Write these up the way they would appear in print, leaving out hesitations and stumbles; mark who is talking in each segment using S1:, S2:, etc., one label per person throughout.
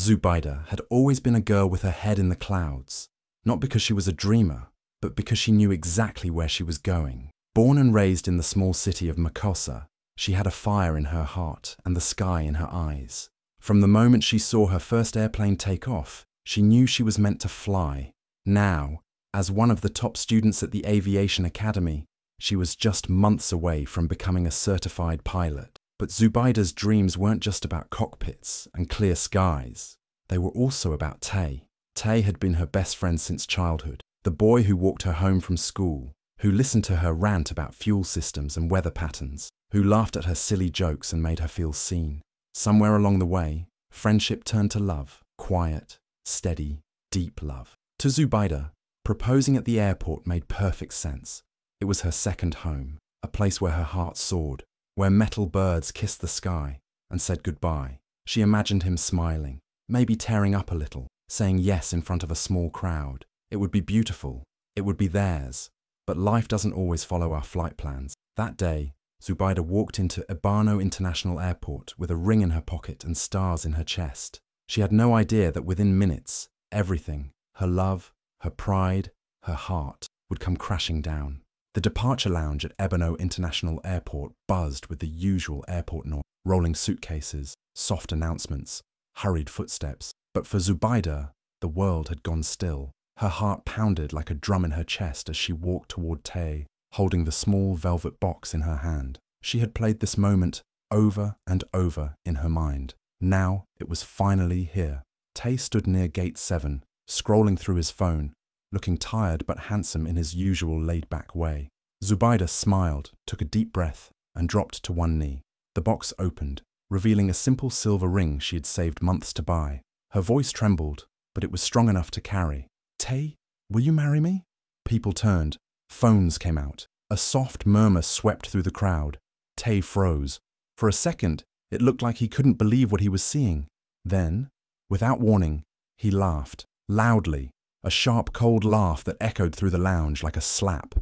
S1: Zubaida had always been a girl with her head in the clouds, not because she was a dreamer, but because she knew exactly where she was going. Born and raised in the small city of Makossa, she had a fire in her heart and the sky in her eyes. From the moment she saw her first airplane take off, she knew she was meant to fly. Now, as one of the top students at the aviation academy, she was just months away from becoming a certified pilot. But Zubaida's dreams weren't just about cockpits and clear skies. They were also about Taye. Taye had been her best friend since childhood, the boy who walked her home from school, who listened to her rant about fuel systems and weather patterns, who laughed at her silly jokes and made her feel seen. Somewhere along the way, friendship turned to love, quiet, steady, deep love. To Zubaida, proposing at the airport made perfect sense. It was her second home, a place where her heart soared, where metal birds kissed the sky and said goodbye. She imagined him smiling, maybe tearing up a little, saying yes in front of a small crowd. It would be beautiful. It would be theirs. But life doesn't always follow our flight plans. That day, Zubaida walked into Ebano International Airport with a ring in her pocket and stars in her chest. She had no idea that within minutes, everything, her love, her pride, her heart, would come crashing down. The departure lounge at Ebano International Airport buzzed with the usual airport noise, rolling suitcases, soft announcements, hurried footsteps. But for Zubaida, the world had gone still. Her heart pounded like a drum in her chest as she walked toward Taye, holding the small velvet box in her hand. She had played this moment over and over in her mind. Now it was finally here. Taye stood near gate 7, scrolling through his phone, looking tired but handsome in his usual laid-back way. Zubaida smiled, took a deep breath, and dropped to one knee. The box opened, revealing a simple silver ring she had saved months to buy. Her voice trembled, but it was strong enough to carry. "Taye, will you marry me?" People turned. Phones came out. A soft murmur swept through the crowd. Taye froze. For a second, it looked like he couldn't believe what he was seeing. Then, without warning, he laughed, loudly, a sharp, cold laugh that echoed through the lounge like a slap.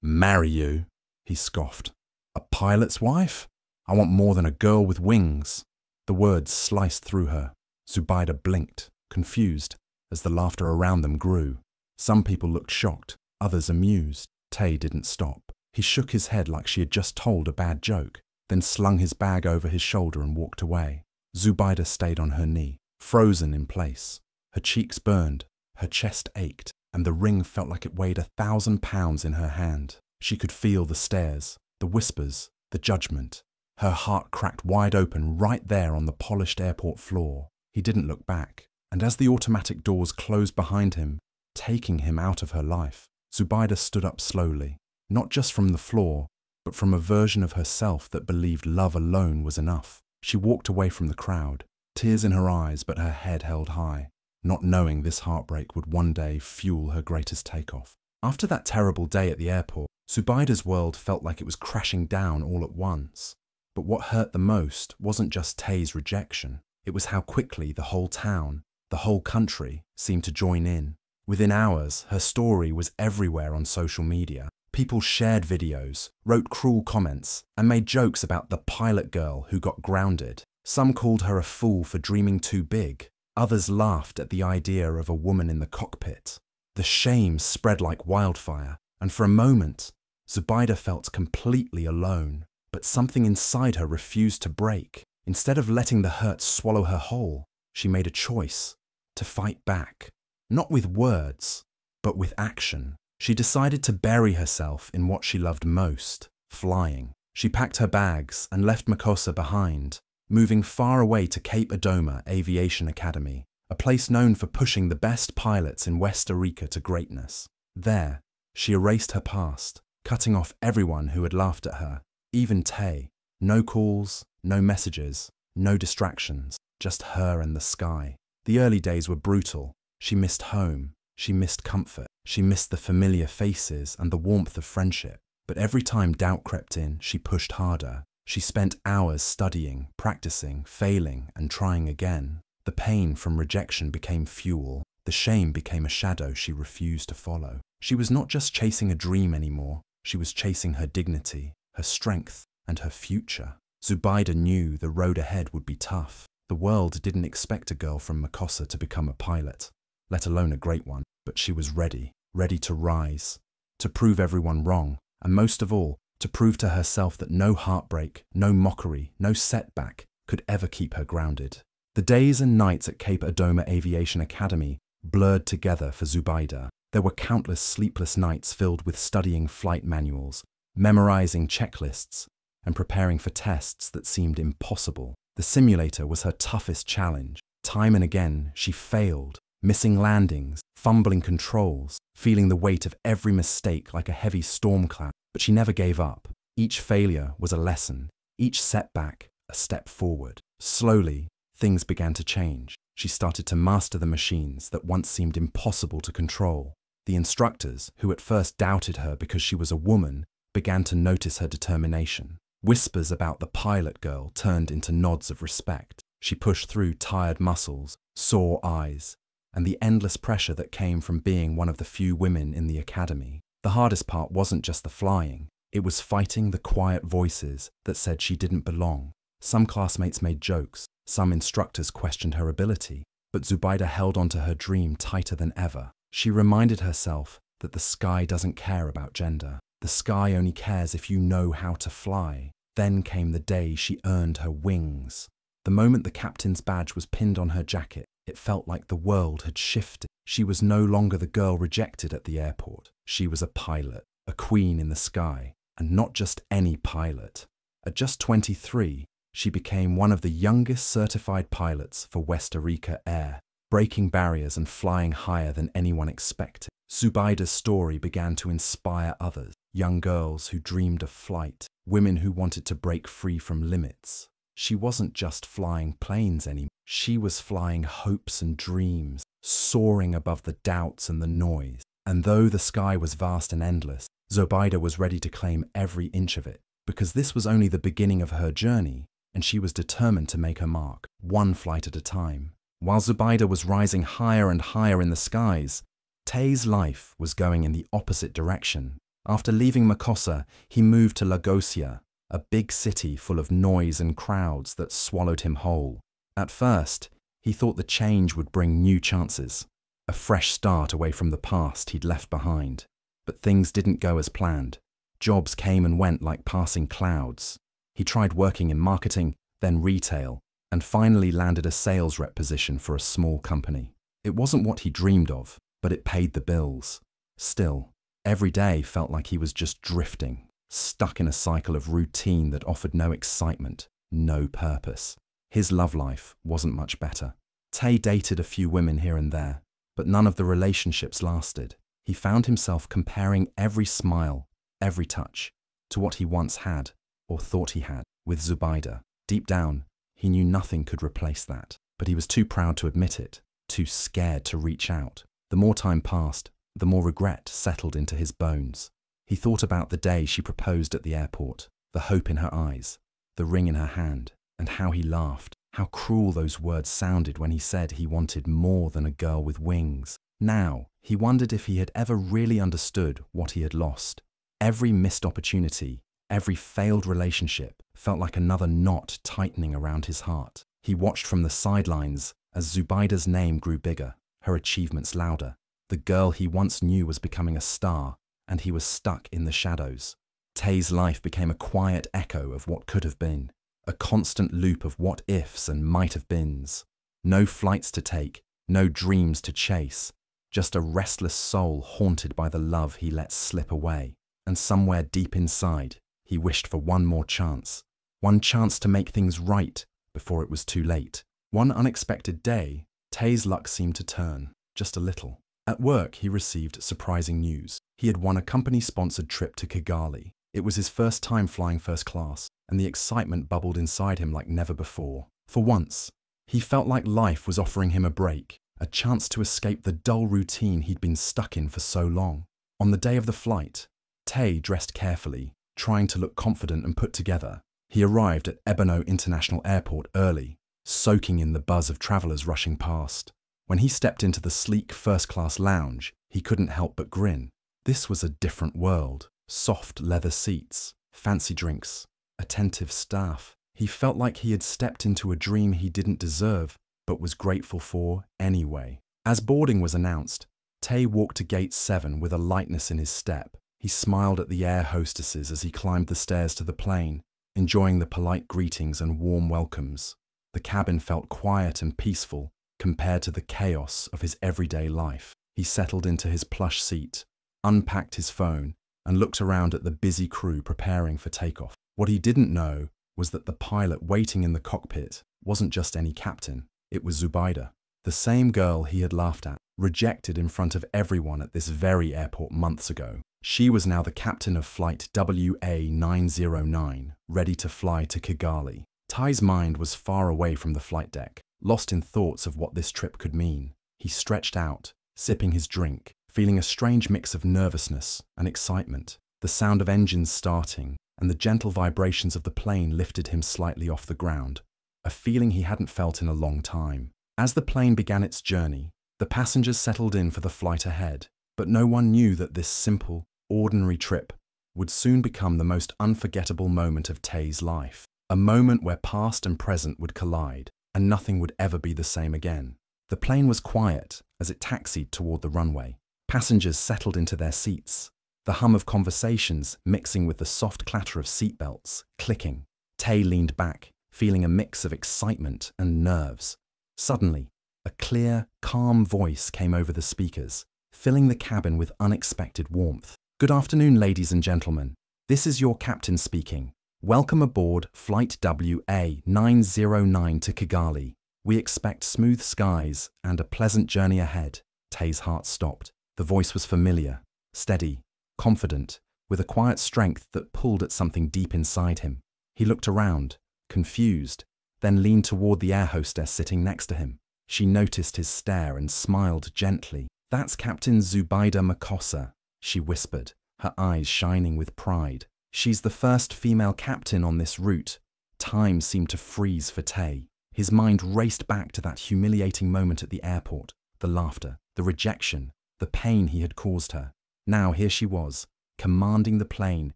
S1: "Marry you?" he scoffed. "A pilot's wife? I want more than a girl with wings." The words sliced through her. Zubaida blinked, confused, as the laughter around them grew. Some people looked shocked, others amused. Taye didn't stop. He shook his head like she had just told a bad joke, then slung his bag over his shoulder and walked away. Zubaida stayed on her knee, frozen in place. Her cheeks burned, her chest ached, and the ring felt like it weighed 1,000 pounds in her hand. She could feel the stares, the whispers, the judgment. Her heart cracked wide open right there on the polished airport floor. He didn't look back, and as the automatic doors closed behind him, taking him out of her life, Zubaida stood up slowly, not just from the floor, but from a version of herself that believed love alone was enough. She walked away from the crowd, tears in her eyes but her head held high, not knowing this heartbreak would one day fuel her greatest takeoff. After that terrible day at the airport, Zubaida's world felt like it was crashing down all at once. But what hurt the most wasn't just Taye's rejection. It was how quickly the whole town, the whole country, seemed to join in. Within hours, her story was everywhere on social media. People shared videos, wrote cruel comments, and made jokes about the pilot girl who got grounded. Some called her a fool for dreaming too big. Others laughed at the idea of a woman in the cockpit. The shame spread like wildfire, and for a moment, Zubaida felt completely alone. But something inside her refused to break. Instead of letting the hurt swallow her whole, she made a choice to fight back. Not with words, but with action. She decided to bury herself in what she loved most, flying. She packed her bags and left Makossa behind, moving far away to Cape Adoma Aviation Academy, a place known for pushing the best pilots in West Arika to greatness. There, she erased her past, cutting off everyone who had laughed at her, even Taye. No calls, no messages, no distractions, just her and the sky. The early days were brutal. She missed home, she missed comfort, she missed the familiar faces and the warmth of friendship. But every time doubt crept in, she pushed harder. She spent hours studying, practicing, failing, and trying again. The pain from rejection became fuel. The shame became a shadow she refused to follow. She was not just chasing a dream anymore. She was chasing her dignity, her strength, and her future. Zubaida knew the road ahead would be tough, The world didn't expect a girl from Makossa to become a pilot, let alone a great one, but she was ready to rise, to prove everyone wrong, and most of all, to prove to herself that no heartbreak, no mockery, no setback could ever keep her grounded. The days and nights at Cape Adoma Aviation Academy blurred together for Zubaida. There were countless sleepless nights filled with studying flight manuals, memorizing checklists, and preparing for tests that seemed impossible. The simulator was her toughest challenge. Time and again, she failed, missing landings, fumbling controls, feeling the weight of every mistake like a heavy storm cloud. But she never gave up. Each failure was a lesson, each setback a step forward. Slowly, things began to change. She started to master the machines that once seemed impossible to control. The instructors, who at first doubted her because she was a woman, began to notice her determination. Whispers about the pilot girl turned into nods of respect. She pushed through tired muscles, sore eyes, and the endless pressure that came from being one of the few women in the academy. The hardest part wasn't just the flying, it was fighting the quiet voices that said she didn't belong. Some classmates made jokes, some instructors questioned her ability, but Zubaida held onto her dream tighter than ever. She reminded herself that the sky doesn't care about gender. The sky only cares if you know how to fly. Then came the day she earned her wings. The moment the captain's badge was pinned on her jacket, it felt like the world had shifted. She was no longer the girl rejected at the airport. She was a pilot, a queen in the sky, and not just any pilot. At just 23, she became one of the youngest certified pilots for West Arika Air, breaking barriers and flying higher than anyone expected. Zubaida's story began to inspire others, young girls who dreamed of flight, women who wanted to break free from limits. She wasn't just flying planes anymore. She was flying hopes and dreams, soaring above the doubts and the noise. And though the sky was vast and endless, Zubaida was ready to claim every inch of it, because this was only the beginning of her journey, and she was determined to make her mark, one flight at a time. While Zubaida was rising higher and higher in the skies, Taye's life was going in the opposite direction. After leaving Makossa, he moved to Lagosia, a big city full of noise and crowds that swallowed him whole. At first, he thought the change would bring new chances, a fresh start away from the past he'd left behind. But things didn't go as planned. Jobs came and went like passing clouds. He tried working in marketing, then retail, and finally landed a sales rep position for a small company. It wasn't what he dreamed of, but it paid the bills. Still, every day felt like he was just drifting, stuck in a cycle of routine that offered no excitement, no purpose. His love life wasn't much better. Taye dated a few women here and there, but none of the relationships lasted. He found himself comparing every smile, every touch, to what he once had, or thought he had, with Zubaida. Deep down, he knew nothing could replace that, but he was too proud to admit it, too scared to reach out. The more time passed, the more regret settled into his bones. He thought about the day she proposed at the airport, the hope in her eyes, the ring in her hand, and how he laughed, how cruel those words sounded when he said he wanted more than a girl with wings. Now, he wondered if he had ever really understood what he had lost. Every missed opportunity, every failed relationship felt like another knot tightening around his heart. He watched from the sidelines as Zubaida's name grew bigger, her achievements louder. The girl he once knew was becoming a star, and he was stuck in the shadows. Taye's life became a quiet echo of what could have been, a constant loop of what-ifs and might-have-beens. No flights to take, no dreams to chase, just a restless soul haunted by the love he let slip away. And somewhere deep inside, he wished for one more chance. One chance to make things right before it was too late. One unexpected day, Taye's luck seemed to turn, just a little. At work, he received surprising news. He had won a company-sponsored trip to Kigali. It was his first time flying first class, and the excitement bubbled inside him like never before. For once, he felt like life was offering him a break, a chance to escape the dull routine he'd been stuck in for so long. On the day of the flight, Taye dressed carefully, trying to look confident and put together. He arrived at Ebono International Airport early, soaking in the buzz of travelers rushing past. When he stepped into the sleek first-class lounge, he couldn't help but grin. This was a different world. Soft leather seats, fancy drinks, attentive staff. He felt like he had stepped into a dream he didn't deserve, but was grateful for anyway. As boarding was announced, Taye walked to gate 7 with a lightness in his step. He smiled at the air hostesses as he climbed the stairs to the plane, enjoying the polite greetings and warm welcomes. The cabin felt quiet and peaceful compared to the chaos of his everyday life. He settled into his plush seat, unpacked his phone, and looked around at the busy crew preparing for takeoff. What he didn't know was that the pilot waiting in the cockpit wasn't just any captain. It was Zubaida, the same girl he had laughed at, rejected in front of everyone at this very airport months ago. She was now the captain of flight WA909, ready to fly to Kigali. Taye's mind was far away from the flight deck, lost in thoughts of what this trip could mean. He stretched out, sipping his drink, feeling a strange mix of nervousness and excitement. The sound of engines starting and the gentle vibrations of the plane lifted him slightly off the ground, a feeling he hadn't felt in a long time. As the plane began its journey, the passengers settled in for the flight ahead, but no one knew that this simple, ordinary trip would soon become the most unforgettable moment of Taye's life. A moment where past and present would collide, and nothing would ever be the same again. The plane was quiet as it taxied toward the runway. Passengers settled into their seats, the hum of conversations mixing with the soft clatter of seatbelts clicking. Taye leaned back, feeling a mix of excitement and nerves. Suddenly, a clear, calm voice came over the speakers, filling the cabin with unexpected warmth. "Good afternoon, ladies and gentlemen. This is your captain speaking. Welcome aboard Flight WA909 to Kigali. We expect smooth skies and a pleasant journey ahead." Taye's heart stopped. The voice was familiar, steady, confident, with a quiet strength that pulled at something deep inside him. He looked around, confused, then leaned toward the air hostess sitting next to him. She noticed his stare and smiled gently. "That's Captain Zubaida Makossa," she whispered, her eyes shining with pride. "She's the first female captain on this route." Time seemed to freeze for Taye. His mind raced back to that humiliating moment at the airport, the laughter, the rejection, the pain he had caused her. Now here she was, commanding the plane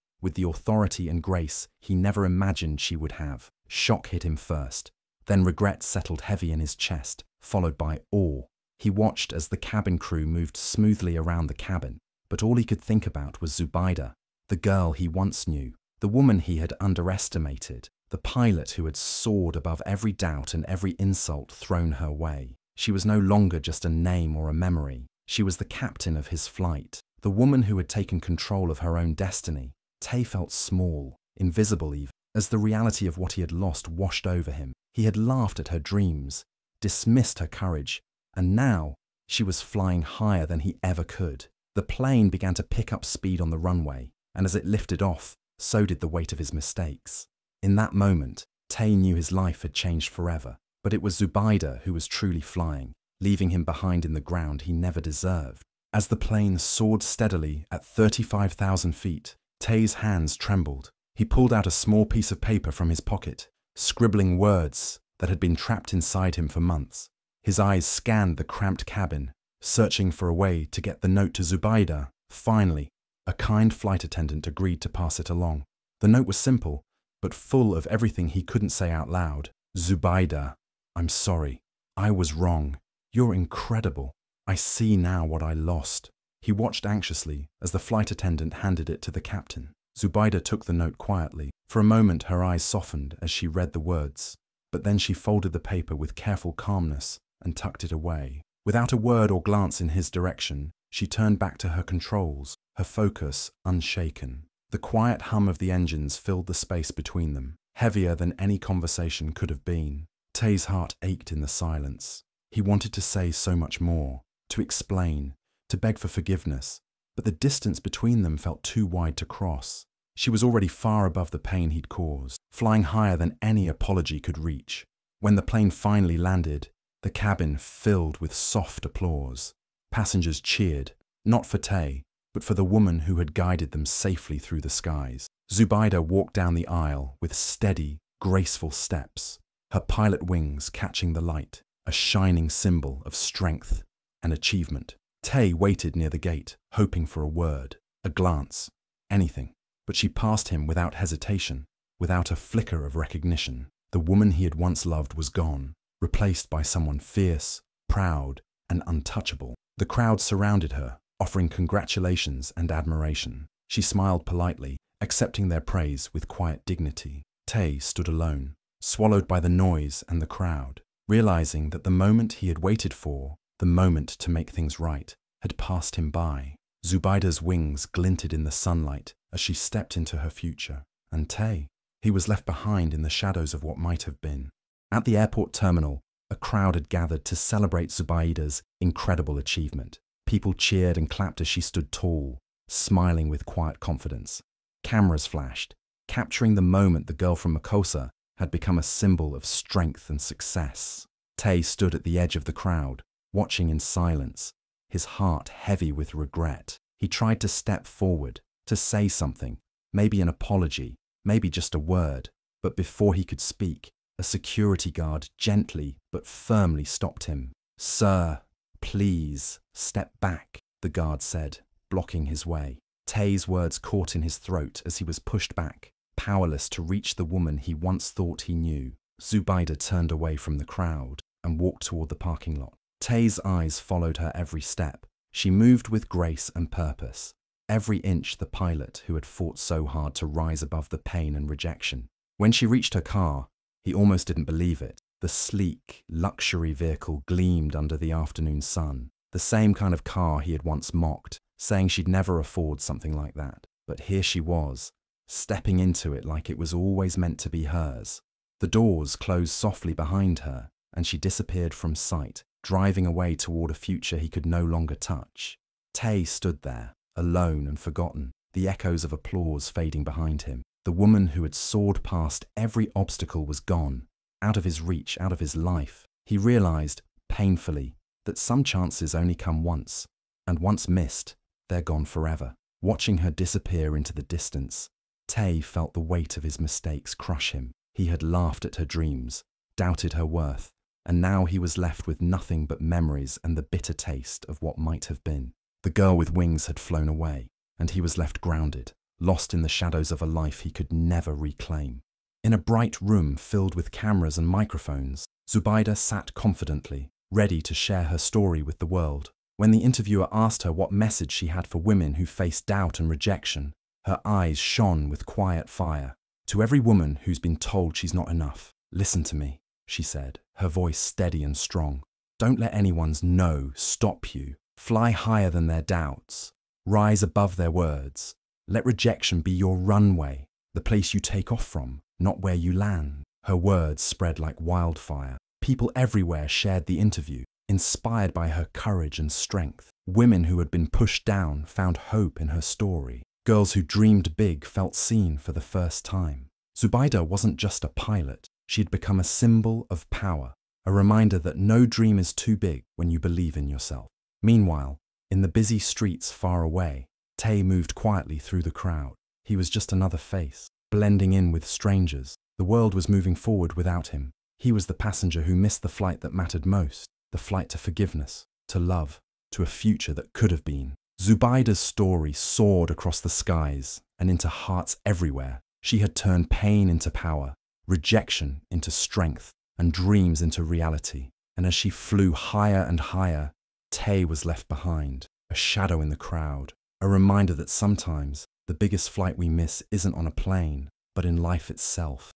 S1: with the authority and grace he never imagined she would have. Shock hit him first, then regret settled heavy in his chest, followed by awe. He watched as the cabin crew moved smoothly around the cabin, but all he could think about was Zubaida, the girl he once knew, the woman he had underestimated, the pilot who had soared above every doubt and every insult thrown her way. She was no longer just a name or a memory. She was the captain of his flight, the woman who had taken control of her own destiny. Taye felt small, invisible even, as the reality of what he had lost washed over him. He had laughed at her dreams, dismissed her courage, and now she was flying higher than he ever could. The plane began to pick up speed on the runway, and as it lifted off, so did the weight of his mistakes. In that moment, Taye knew his life had changed forever, but it was Zubaida who was truly flying, leaving him behind in the ground he never deserved. As the plane soared steadily at 35,000 feet, Taye's hands trembled. He pulled out a small piece of paper from his pocket, scribbling words that had been trapped inside him for months. His eyes scanned the cramped cabin, searching for a way to get the note to Zubaida. Finally, a kind flight attendant agreed to pass it along. The note was simple, but full of everything he couldn't say out loud. "Zubaida, I'm sorry. I was wrong. You're incredible. I see now what I lost." He watched anxiously as the flight attendant handed it to the captain. Zubaida took the note quietly. For a moment her eyes softened as she read the words, but then she folded the paper with careful calmness and tucked it away. Without a word or glance in his direction, she turned back to her controls, her focus unshaken. The quiet hum of the engines filled the space between them, heavier than any conversation could have been. Taye's heart ached in the silence. He wanted to say so much more, to explain, to beg for forgiveness, but the distance between them felt too wide to cross. She was already far above the pain he'd caused, flying higher than any apology could reach. When the plane finally landed, the cabin filled with soft applause. Passengers cheered, not for Taye, but for the woman who had guided them safely through the skies. Zubaida walked down the aisle with steady, graceful steps, her pilot wings catching the light, a shining symbol of strength and achievement. Taye waited near the gate, hoping for a word, a glance, anything, but she passed him without hesitation. without a flicker of recognition. The woman he had once loved was gone, replaced by someone fierce, proud, and untouchable. The crowd surrounded her, offering congratulations and admiration. She smiled politely, accepting their praise with quiet dignity. Taye stood alone, swallowed by the noise and the crowd, realizing that the moment he had waited for, the moment to make things right, had passed him by. Zubaida's wings glinted in the sunlight as she stepped into her future. And Taye, he was left behind in the shadows of what might have been. At the airport terminal, a crowd had gathered to celebrate Zubaida's incredible achievement. People cheered and clapped as she stood tall, smiling with quiet confidence. Cameras flashed, capturing the moment the girl from Makossa had become a symbol of strength and success. Taye stood at the edge of the crowd, watching in silence, his heart heavy with regret. He tried to step forward, to say something, maybe an apology, maybe just a word, but before he could speak, a security guard gently but firmly stopped him. "Sir, please, step back," the guard said, blocking his way. Taye's words caught in his throat as he was pushed back, powerless to reach the woman he once thought he knew. Zubaida turned away from the crowd and walked toward the parking lot. Taye's eyes followed her every step. She moved with grace and purpose, every inch the pilot who had fought so hard to rise above the pain and rejection. When she reached her car, he almost didn't believe it. The sleek, luxury vehicle gleamed under the afternoon sun, the same kind of car he had once mocked, saying she'd never afford something like that. But here she was, stepping into it like it was always meant to be hers. The doors closed softly behind her, and she disappeared from sight, driving away toward a future he could no longer touch. Taye stood there, alone and forgotten, the echoes of applause fading behind him. The woman who had soared past every obstacle was gone, out of his reach, out of his life. He realized, painfully, that some chances only come once, and once missed, they're gone forever. Watching her disappear into the distance, Taye felt the weight of his mistakes crush him. He had laughed at her dreams, doubted her worth, and now he was left with nothing but memories and the bitter taste of what might have been. The girl with wings had flown away, and he was left grounded, lost in the shadows of a life he could never reclaim. In a bright room filled with cameras and microphones, Zubaida sat confidently, ready to share her story with the world. When the interviewer asked her what message she had for women who face doubt and rejection, her eyes shone with quiet fire. "To every woman who's been told she's not enough, listen to me," she said, her voice steady and strong. "Don't let anyone's no stop you. Fly higher than their doubts. Rise above their words. Let rejection be your runway, the place you take off from, not where you land." Her words spread like wildfire. People everywhere shared the interview, inspired by her courage and strength. Women who had been pushed down found hope in her story. Girls who dreamed big felt seen for the first time. Zubaida wasn't just a pilot. She had become a symbol of power, a reminder that no dream is too big when you believe in yourself. Meanwhile, in the busy streets far away, Taye moved quietly through the crowd. He was just another face, blending in with strangers. The world was moving forward without him. He was the passenger who missed the flight that mattered most, the flight to forgiveness, to love, to a future that could have been. Zubaida's story soared across the skies and into hearts everywhere. She had turned pain into power, rejection into strength, and dreams into reality. And as she flew higher and higher, Taye was left behind, a shadow in the crowd, a reminder that sometimes the biggest flight we miss isn't on a plane, but in life itself.